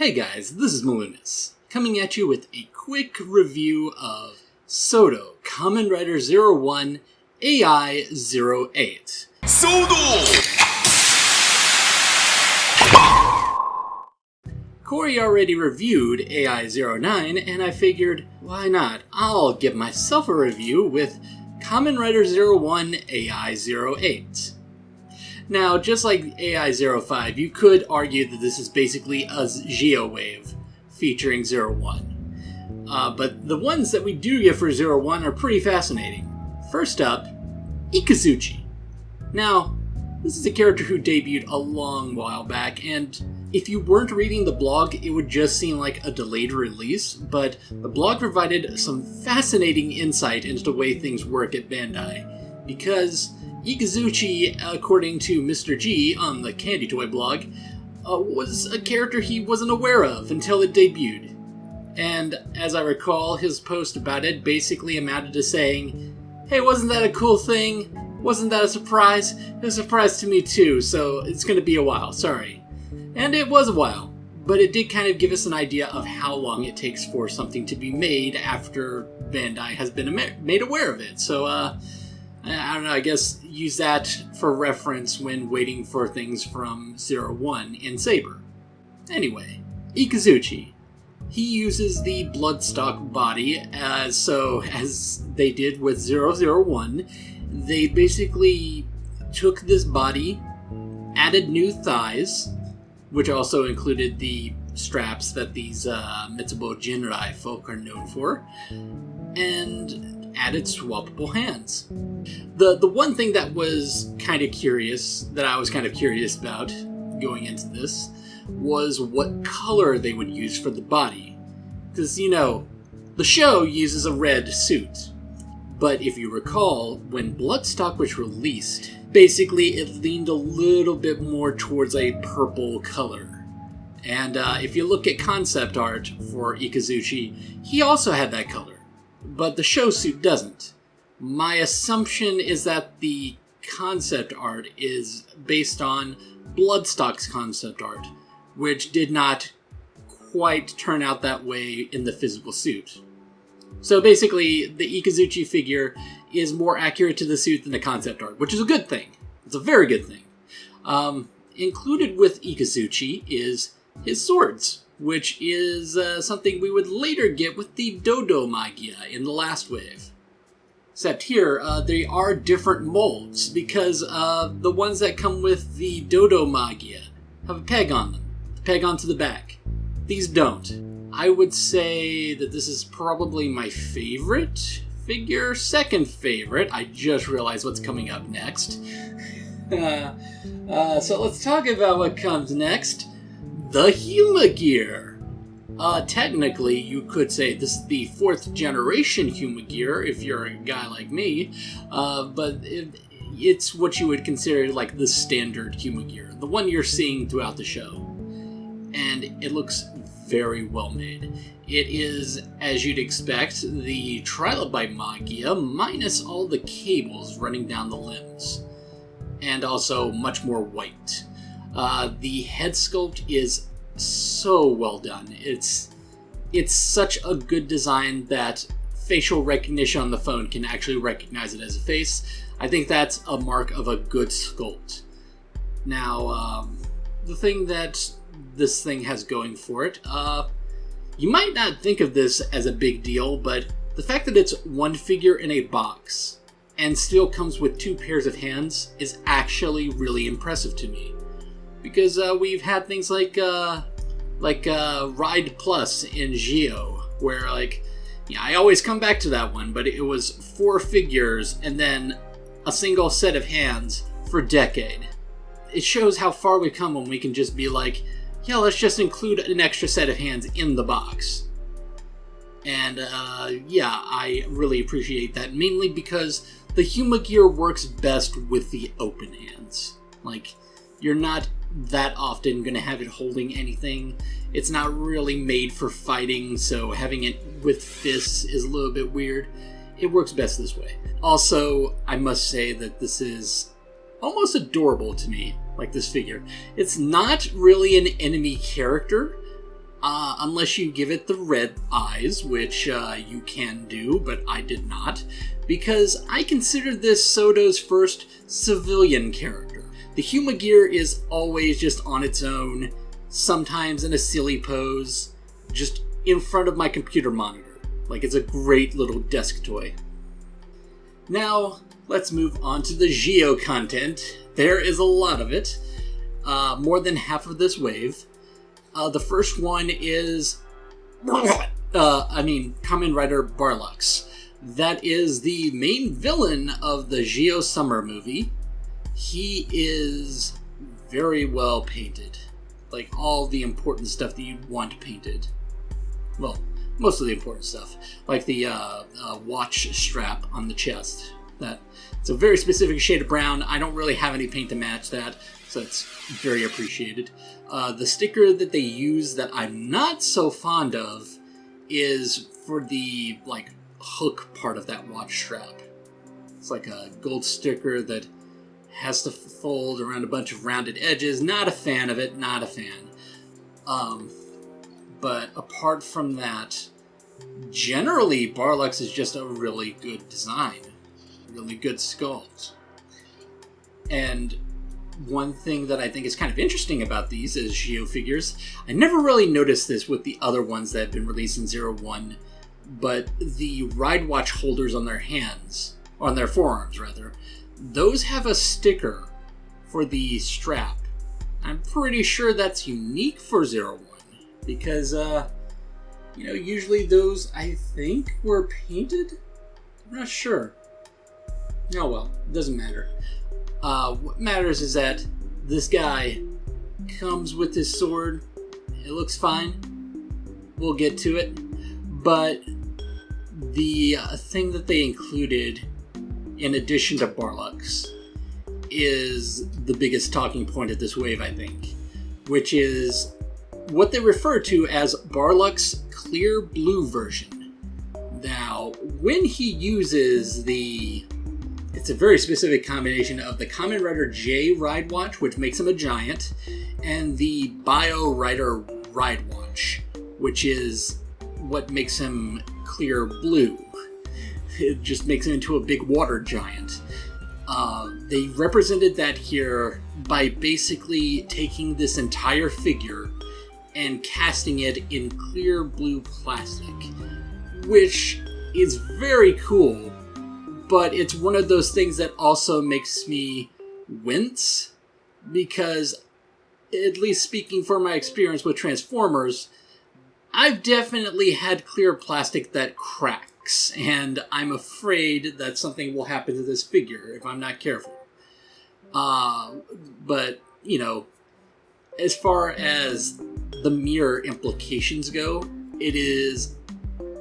Hey guys, this is Malunis, coming at you with a quick review of Shodo, Kamen Rider 01, AI 08. Shodo! Corey already reviewed AI 09, and I figured, why not? I'll give myself a review with Kamen Rider 01, AI 08. Now, just like AI 05, you could argue that this is basically a Geowave featuring 01. But the ones that we do get for 01 are pretty fascinating. First up, Ikazuchi. Now, this is a character who debuted a long while back, and if you weren't reading the blog, it would just seem like a delayed release, but the blog provided some fascinating insight into the way things work at Bandai, because Ikazuchi, according to Mr. G on the Candy Toy blog, was a character he wasn't aware of until it debuted. And as I recall, his post about it basically amounted to saying, hey, wasn't that a cool thing? Wasn't that a surprise? It was a surprise to me too, so it's going to be a while, sorry. And it was a while, but it did kind of give us an idea of how long it takes for something to be made after Bandai has been made aware of it. So, I don't know, I guess use that for reference when waiting for things from 01 in Saber. Anyway, Ikazuchi. He uses the bloodstock body, so as they did with 001, they basically took this body, added new thighs, which also included the straps that these Mitsubo Jinrai folk are known for, and added swappable hands. The one thing that was kind of curious, that I was kind of curious about going into this, was what color they would use for the body. Because, you know, the show uses a red suit. But if you recall, when Bloodstock was released, basically it leaned a little bit more towards a purple color. And if you look at concept art for Ikazuchi, he also had that color. But the show suit doesn't. My assumption is that the concept art is based on Bloodstock's concept art, which did not quite turn out that way in the physical suit. So basically, the Ikazuchi figure is more accurate to the suit than the concept art, which is a good thing. It's a very good thing. Included with Ikazuchi is his swords, which is something we would later get with the Dodo Magia in the last wave. Except here, they are different molds, because the ones that come with the Dodo Magia have a peg on them, the peg onto the back. These don't. I would say that this is probably my favorite figure, second favorite. I just realized what's coming up next. So let's talk about what comes next. The Humagear. Technically, you could say this is the 4th generation Humagear, if you're a guy like me, but it's what you would consider like the standard Humagear, the one you're seeing throughout the show. And it looks very well made. It is, as you'd expect, the Trilobite Magia minus all the cables running down the limbs, and also much more white. The head sculpt is so well done. It's such a good design that facial recognition on the phone can actually recognize it as a face. I think that's a mark of a good sculpt. Now, the thing that this thing has going for it, you might not think of this as a big deal, but the fact that it's one figure in a box and still comes with 2 pairs of hands is actually really impressive to me. Because we've had things like Ride Plus in Geo, where I always come back to that one, but it was 4 figures and then a single set of hands for a decade. It shows how far we've come when we can just be like, yeah, let's just include an extra set of hands in the box. And yeah, I really appreciate that, mainly because the Humagear works best with the open hands. Like, you're not that often going to have it holding anything. It's not really made for fighting, so having it with fists is a little bit weird. It works best this way. Also, I must say that this is almost adorable to me, like this figure. It's not really an enemy character. unless you give it the red eyes, which you can do, but I did not, because I consider this Soto's first civilian character. The Humagear is always just on its own, sometimes in a silly pose, just in front of my computer monitor. Like, it's a great little desk toy. Now, let's move on to the Geo content. There is a lot of it. More than half of this wave. The first one is, Kamen Rider Barlckxs. That is the main villain of the Geo Summer movie. He is very well painted. Like, all the important stuff that you'd want painted. Well, most of the important stuff. Like the watch strap on the chest. It's a very specific shade of brown. I don't really have any paint to match that, so it's very appreciated. The sticker that they use that I'm not so fond of is for the, like, hook part of that watch strap. It's like a gold sticker that has to fold around a bunch of rounded edges. Not a fan of it, not a fan. But apart from that, generally Barlckxs is just a really good design. Really good sculpt. And one thing that I think is kind of interesting about these as Geo figures, I never really noticed this with the other ones that have been released in 01, but the ride watch holders on their hands, or on their forearms rather, those have a sticker for the strap. I'm pretty sure that's unique for 01, because, usually those, I think, were painted? I'm not sure. Oh well, it doesn't matter. What matters is that this guy comes with his sword. It looks fine. We'll get to it. But the thing that they included, in addition to Barlckxs, is the biggest talking point of this wave, I think. Which is what they refer to as Barlckxs' clear blue version. Now, when he uses it's a very specific combination of the Kamen Rider J ride watch, which makes him a giant, and the Bio Rider ride watch, which is what makes him clear blue. It just makes him into a big water giant. They represented that here by basically taking this entire figure and casting it in clear blue plastic, which is very cool. But it's one of those things that also makes me wince, because, at least speaking from my experience with Transformers, I've definitely had clear plastic that cracks, and I'm afraid that something will happen to this figure if I'm not careful. But, as far as the mirror implications go, it is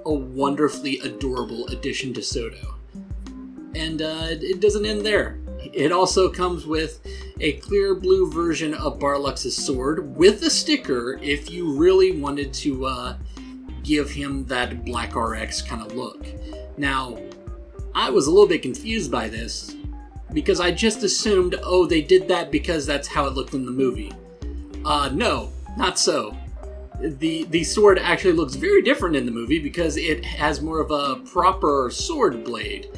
a wonderfully adorable addition to Soto. And it doesn't end there. It also comes with a clear blue version of Barlckxs' sword with a sticker if you really wanted to give him that Black RX kind of look. Now, I was a little bit confused by this because I just assumed, they did that because that's how it looked in the movie. No, not so. The sword actually looks very different in the movie because it has more of a proper sword blade,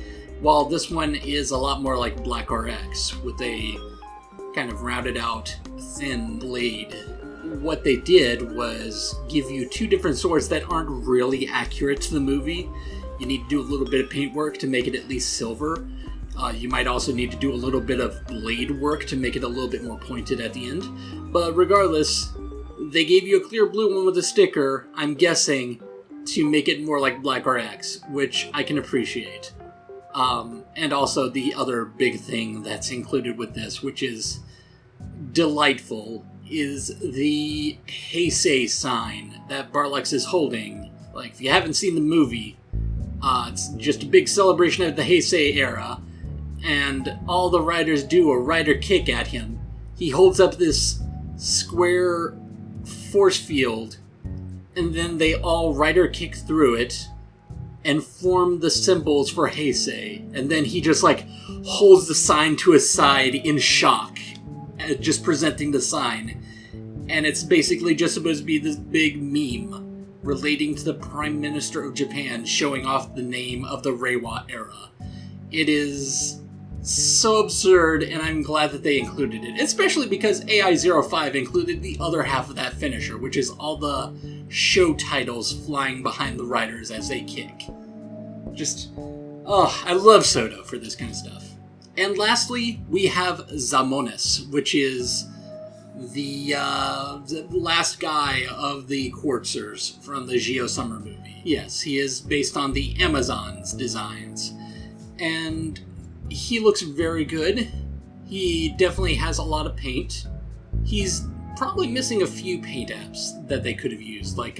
while this one is a lot more like Black RX, with a kind of rounded out, thin blade. What they did was give you two different swords that aren't really accurate to the movie. You need to do a little bit of paint work to make it at least silver. You might also need to do a little bit of blade work to make it a little bit more pointed at the end. But regardless, they gave you a clear blue one with a sticker, I'm guessing, to make it more like Black RX, which I can appreciate. And also the other big thing that's included with this, which is delightful, is the Heisei sign that Barlckxs is holding. Like, if you haven't seen the movie, it's just a big celebration of the Heisei era, and all the riders do a rider kick at him. He holds up this square force field, and then they all rider kick through it and form the symbols for Heisei, and then he just holds the sign to his side in shock, just presenting the sign. And it's basically just supposed to be this big meme relating to the Prime Minister of Japan showing off the name of the Reiwa era. It is so absurd, and I'm glad that they included it, especially because AI05 included the other half of that finisher, which is all the show titles flying behind the riders as they kick. I love Sodo for this kind of stuff. And lastly, we have Zamonas, which is the last guy of the Quartzers from the Geo Summer movie. Yes, he is based on the Amazons designs. And he looks very good. He definitely has a lot of paint. He's probably missing a few paint apps that they could have used. Like,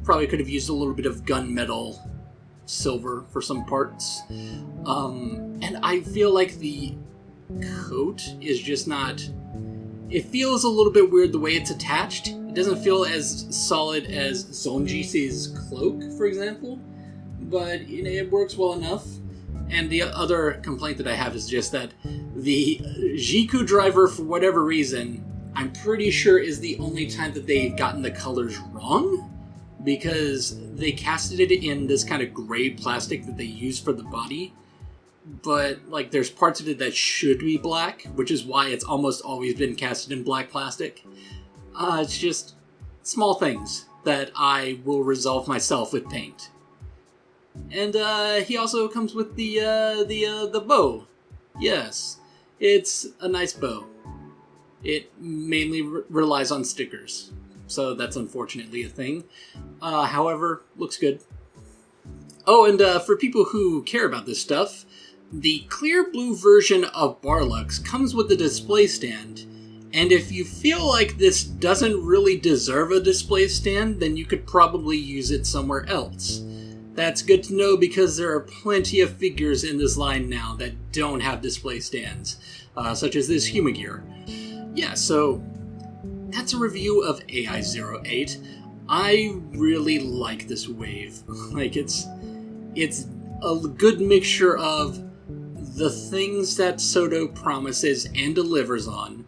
probably could have used a little bit of gunmetal silver for some parts. And I feel like the coat is just not... It feels a little bit weird the way it's attached. It doesn't feel as solid as Zonjis's cloak, for example. But it works well enough. And the other complaint that I have is just that the Jiku driver, for whatever reason, I'm pretty sure is the only time that they've gotten the colors wrong, because they casted it in this kind of gray plastic that they use for the body, but like there's parts of it that should be black, which is why it's almost always been casted in black plastic. It's just small things that I will resolve myself with paint. And he also comes with the bow. Yes, it's a nice bow. It mainly relies on stickers, so that's unfortunately a thing. However, looks good. Oh, and for people who care about this stuff, the clear blue version of Barlckxs comes with a display stand, and if you feel like this doesn't really deserve a display stand, then you could probably use it somewhere else. That's good to know because there are plenty of figures in this line now that don't have display stands, such as this Humagear. Yeah, so that's a review of AI08. I really like this wave. Like, it's a good mixture of the things that Sodo promises and delivers on,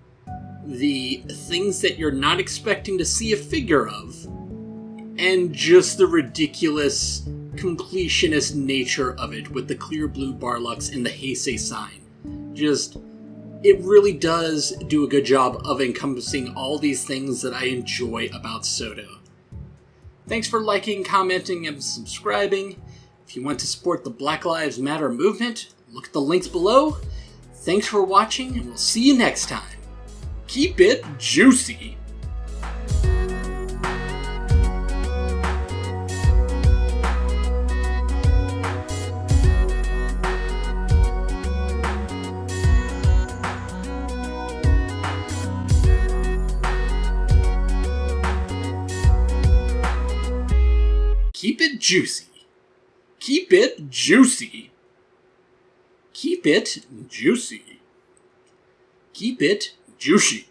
the things that you're not expecting to see a figure of, and just the ridiculous completionist nature of it with the clear blue Barlckxs and the Heisei sign. It really does do a good job of encompassing all these things that I enjoy about Sodo. Thanks for liking, commenting, and subscribing. If you want to support the Black Lives Matter movement, look at the links below. Thanks for watching, and we'll see you next time. Keep it juicy! Keep it juicy. Keep it juicy. Keep it juicy. Keep it juicy.